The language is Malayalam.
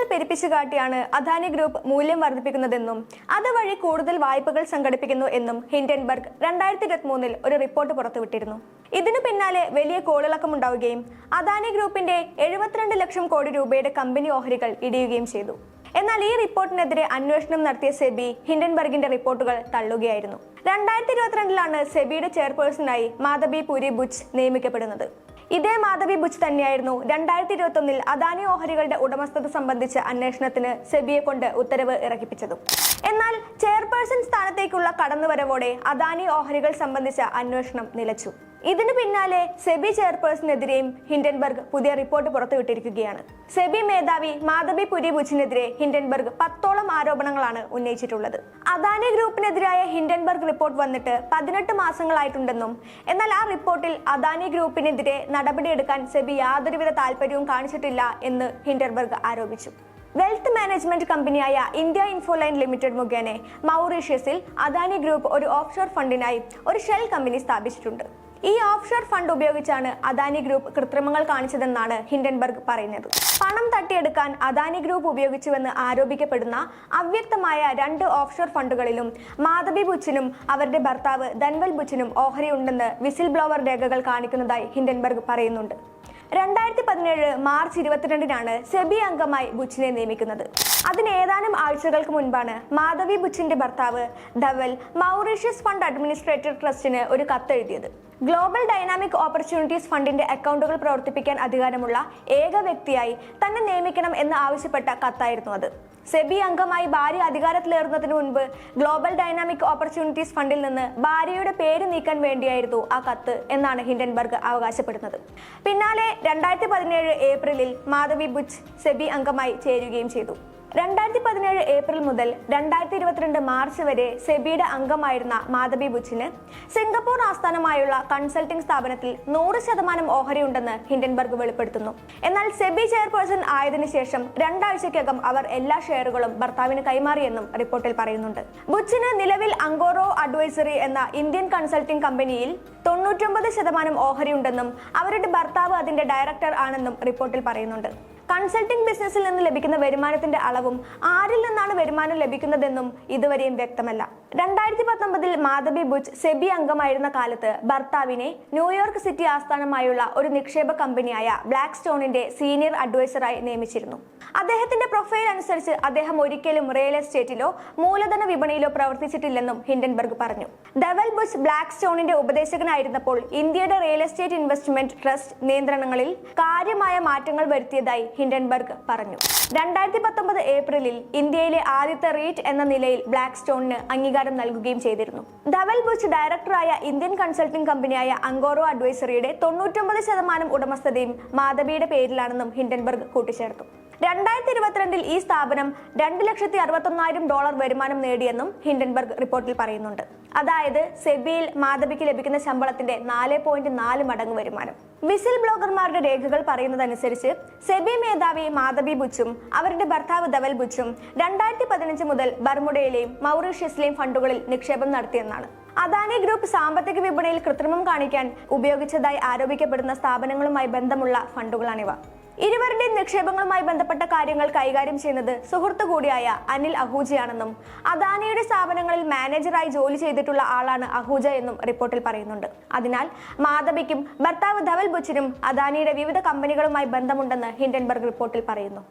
കണക്കുകൾ പെരുപ്പിച്ചു കാട്ടിയാണ് അദാനി ഗ്രൂപ്പ് മൂല്യം വർദ്ധിപ്പിക്കുന്നതെന്നും അതുവഴി കൂടുതൽ വായ്പകൾ സംഘടിപ്പിക്കുന്നു എന്നും ഹിൻഡൻബർഗ് 2023 ഒരു റിപ്പോർട്ട് പുറത്തുവിട്ടിരുന്നു. ഇതിനു പിന്നാലെ വലിയ കോളിളക്കമുണ്ടാവുകയും അദാനി ഗ്രൂപ്പിന്റെ 72 ലക്ഷം കോടി രൂപയുടെ കമ്പനി ഓഹരികൾ ഇടിയുകയും ചെയ്തു. എന്നാൽ ഈ റിപ്പോർട്ടിനെതിരെ അന്വേഷണം നടത്തിയ സെബി ഹിൻഡൻബർഗിന്റെ റിപ്പോർട്ടുകൾ തള്ളുകയായിരുന്നു. 2022 സെബിയുടെ ചെയർപേഴ്സണായി മാധബി പുരി ബുച്ച് നിയമിക്കപ്പെടുന്നത്. ഇതേ മാധബി ബുച്ച് തന്നെയായിരുന്നു 2021 അദാനി ഓഹരികളുടെ ഉടമസ്ഥത സംബന്ധിച്ച അന്വേഷണത്തിന് സെബിയെ കൊണ്ട് ഉത്തരവ് ഇറക്കിപ്പിച്ചതും. എന്നാൽ ചെയർപേഴ്സൺ സ്ഥാനത്തേക്കുള്ള കടന്നുവരവോടെ അദാനി ഓഹരികൾ സംബന്ധിച്ച അന്വേഷണം നിലച്ചു. ഇതിനു പിന്നാലെ സെബി ചെയർപേഴ്സണെതിരെയും ഹിൻഡൻബർഗ് പുതിയ റിപ്പോർട്ട് പുറത്തുവിട്ടിരിക്കുകയാണ്. സെബി മേധാവി മാധബി പുരി ബുച്ചിനെതിരെ ഹിൻഡൻബർഗ് 10ഓളം ആരോപണങ്ങളാണ് ഉന്നയിച്ചിട്ടുള്ളത്. അദാനി ഗ്രൂപ്പിനെതിരായ ഹിൻഡൻബർഗ് റിപ്പോർട്ട് വന്നിട്ട് 18 മാസങ്ങളായിട്ടുണ്ടെന്നും എന്നാൽ ആ റിപ്പോർട്ടിൽ അദാനി ഗ്രൂപ്പിനെതിരെ നടപടിയെടുക്കാൻ സെബി യാതൊരുവിധ താല്പര്യവും കാണിച്ചിട്ടില്ല എന്ന് ഹിൻഡൻബർഗ് ആരോപിച്ചു. വെൽത്ത് മാനേജ്മെന്റ് കമ്പനിയായ ഇന്ത്യ ഇൻഫോലൈൻ ലിമിറ്റഡ് മുഖേന മൗറീഷ്യസിൽ അദാനി ഗ്രൂപ്പ് ഒരു ഓഫ്ഷോർ ഫണ്ടിനായി ഒരു ഷെൽ കമ്പനി സ്ഥാപിച്ചിട്ടുണ്ട്. ഈ ഓഫ്ഷോർ ഫണ്ട് ഉപയോഗിച്ചാണ് അദാനി ഗ്രൂപ്പ് കൃത്രിമങ്ങൾ കാണിച്ചതെന്നാണ് ഹിൻഡൻബർഗ് പറയുന്നത്. പണം തട്ടിയെടുക്കാൻ അദാനി ഗ്രൂപ്പ് ഉപയോഗിച്ചുവെന്ന് ആരോപിക്കപ്പെടുന്ന അവ്യക്തമായ 2 ഓഫ്ഷോർ ഫണ്ടുകളിലും മാധബി ബുച്ചിനും അവരുടെ ഭർത്താവ് ധൻവൽ ബുച്ചിനും ഓഹരി ഉണ്ടെന്ന് വിസിൽ ബ്ലോവർ രേഖകൾ കാണിക്കുന്നതായി ഹിൻഡൻബർഗ് പറയുന്നുണ്ട്. 2017 മാർച്ച് 22 സെബി അംഗമായി ബുച്ചിനെ നിയമിക്കുന്നത്. അതിന് ഏതാനും ആഴ്ചകൾക്ക് മുൻപാണ് മാധവി ബുച്ചിന്റെ ഭർത്താവ് ധവൽ മൗറീഷ്യസ് ഫണ്ട് അഡ്മിനിസ്ട്രേറ്റർ ട്രസ്റ്റിന് ഒരു കത്തെഴുതിയത്. ഗ്ലോബൽ ഡൈനാമിക് ഓപ്പർച്യൂണിറ്റീസ് ഫണ്ടിന്റെ അക്കൗണ്ടുകൾ പ്രവർത്തിപ്പിക്കാൻ അധികാരമുള്ള ഏക വ്യക്തിയായി തന്നെ നിയമിക്കണം എന്ന് ആവശ്യപ്പെട്ട കത്തായിരുന്നു അത്. സെബി അംഗമായി ഭാര്യ അധികാരത്തിലേറുന്നതിന് മുൻപ് ഗ്ലോബൽ ഡൈനാമിക് ഓപ്പർച്യൂണിറ്റീസ് ഫണ്ടിൽ നിന്ന് ഭാര്യയുടെ പേര് നീക്കാൻ വേണ്ടിയായിരുന്നു ആ കത്ത് എന്നാണ് ഹിൻഡൻബർഗ് അവകാശപ്പെടുന്നത്. പിന്നാലെ 2017 ഏപ്രിലിൽ മാധവി ബുച്ച് സെബി അംഗമായി ചേരുകയും ചെയ്തു. 2017 ഏപ്രിൽ മുതൽ 2022 മാർച്ച് വരെ സെബിയുടെ അംഗമായിരുന്ന മാധബി ബുച്ചിന് സിംഗപ്പൂർ ആസ്ഥാനമായുള്ള കൺസൾട്ടിംഗ് സ്ഥാപനത്തിൽ 100% ഓഹരി ഉണ്ടെന്ന് ഹിൻഡൻബർഗ് വെളിപ്പെടുത്തുന്നു. എന്നാൽ സെബി ചെയർപേഴ്സൺ ആയതിനു ശേഷം 2 ആഴ്ചയ്ക്കകം അവർ എല്ലാ ഷെയറുകളും ഭർത്താവിന് കൈമാറിയെന്നും റിപ്പോർട്ടിൽ പറയുന്നുണ്ട്. ബുച്ചിന് നിലവിൽ അങ്കോറോ അഡ്വൈസറി എന്ന ഇന്ത്യൻ കൺസൾട്ടിംഗ് കമ്പനിയിൽ 99% ഓഹരി ഉണ്ടെന്നും അവരുടെ ഭർത്താവ് അതിന്റെ ഡയറക്ടർ ആണെന്നും റിപ്പോർട്ടിൽ പറയുന്നുണ്ട്. കൺസൾട്ടിംഗ് ബിസിനസ്സിൽ നിന്ന് ലഭിക്കുന്ന വരുമാനത്തിന്റെ അളവും ആരിൽ നിന്നാണ് വരുമാനം ലഭിക്കുന്നതെന്നും ഇതുവരെയും വ്യക്തമല്ല. 2019 മാധബി ബുച്ച് സെബി അംഗമായിരുന്ന കാലത്ത് ഭർത്താവിനെ ന്യൂയോർക്ക് സിറ്റി ആസ്ഥാനമായുള്ള ഒരു നിക്ഷേപ കമ്പനിയായ ബ്ലാക്ക് സ്റ്റോണിന്റെ സീനിയർ അഡ്വൈസറായി നിയമിച്ചിരുന്നു. അദ്ദേഹത്തിന്റെ പ്രൊഫൈൽ അനുസരിച്ച് അദ്ദേഹം ഒരിക്കലും റിയൽ എസ്റ്റേറ്റിലോ മൂലധന വിപണിയിലോ പ്രവർത്തിച്ചിട്ടില്ലെന്നും ഹിൻഡൻബർഗ് പറഞ്ഞു. ധവൽ ബുച്ച് ബ്ലാക്ക് സ്റ്റോണിന്റെ ഉപദേശകനായിരുന്നപ്പോൾ ഇന്ത്യയുടെ റിയൽ എസ്റ്റേറ്റ് ഇൻവെസ്റ്റ്മെന്റ് ട്രസ്റ്റ് നിയന്ത്രണങ്ങളിൽ കാര്യമായ മാറ്റങ്ങൾ വരുത്തിയതായി ഹിൻഡൻബർഗ് പറഞ്ഞു. 2019 ഏപ്രിലിൽ ഇന്ത്യയിലെ ആദ്യത്തെ റീറ്റ് എന്ന നിലയിൽ ബ്ലാക്ക് സ്റ്റോണിന് അംഗീകാരം നൽകുകയും ചെയ്തിരുന്നു. ധവൽ ബുച്ച് ഡയറക്ടറായ ഇന്ത്യൻ കൺസൾട്ടിംഗ് കമ്പനിയായ അങ്കോറോ അഡ്വൈസറിയുടെ 99% ഉടമസ്ഥതയും മാധബിയുടെ പേരിലാണെന്നും ഹിൻഡൻബർഗ് കൂട്ടിച്ചേർത്തു. 2022 ഈ സ്ഥാപനം $2,61,000 വരുമാനം നേടിയെന്നും ഹിൻഡൻബർഗ് റിപ്പോർട്ടിൽ പറയുന്നുണ്ട്. അതായത് സെബിയിൽ മാധബിക്ക് ലഭിക്കുന്ന ശമ്പളത്തിന്റെ 4.4 മടങ്ങ് വരുമാനം. വിസിൽ ബ്ലോഗർമാരുടെ രേഖകൾ പറയുന്നതനുസരിച്ച് സെബി മേധാവി മാധബി ബുച്ചും അവരുടെ ഭർത്താവ് ധവൽ ബുച്ചും 2015 മുതൽ ബർമുഡയിലെയും മൗറീഷ്യസിലെയും ഫണ്ടുകളിൽ നിക്ഷേപം നടത്തിയെന്നാണ്. അദാനി ഗ്രൂപ്പ് സാമ്പത്തിക വിപണിയിൽ കൃത്രിമം കാണിക്കാൻ ഉപയോഗിച്ചതായി ആരോപിക്കപ്പെടുന്ന സ്ഥാപനങ്ങളുമായി ബന്ധമുള്ള ഫണ്ടുകളാണിവ. ഇരുവരുടെയും നിക്ഷേപങ്ങളുമായി ബന്ധപ്പെട്ട കാര്യങ്ങൾ കൈകാര്യം ചെയ്യുന്നത് സുഹൃത്തു കൂടിയായ അനിൽ അഹൂജയാണെന്നും അദാനിയുടെ സ്ഥാപനങ്ങളിൽ മാനേജറായി ജോലി ചെയ്തിട്ടുള്ള ആളാണ് അഹൂജ എന്നും റിപ്പോർട്ടിൽ പറയുന്നുണ്ട്. അതിനാൽ മാധബിക്കും ഭർത്താവ് ധവൽ ബുച്ചിനും അദാനിയുടെ വിവിധ കമ്പനികളുമായി ബന്ധമുണ്ടെന്ന് ഹിൻഡൻബർഗ് റിപ്പോർട്ടിൽ പറയുന്നു.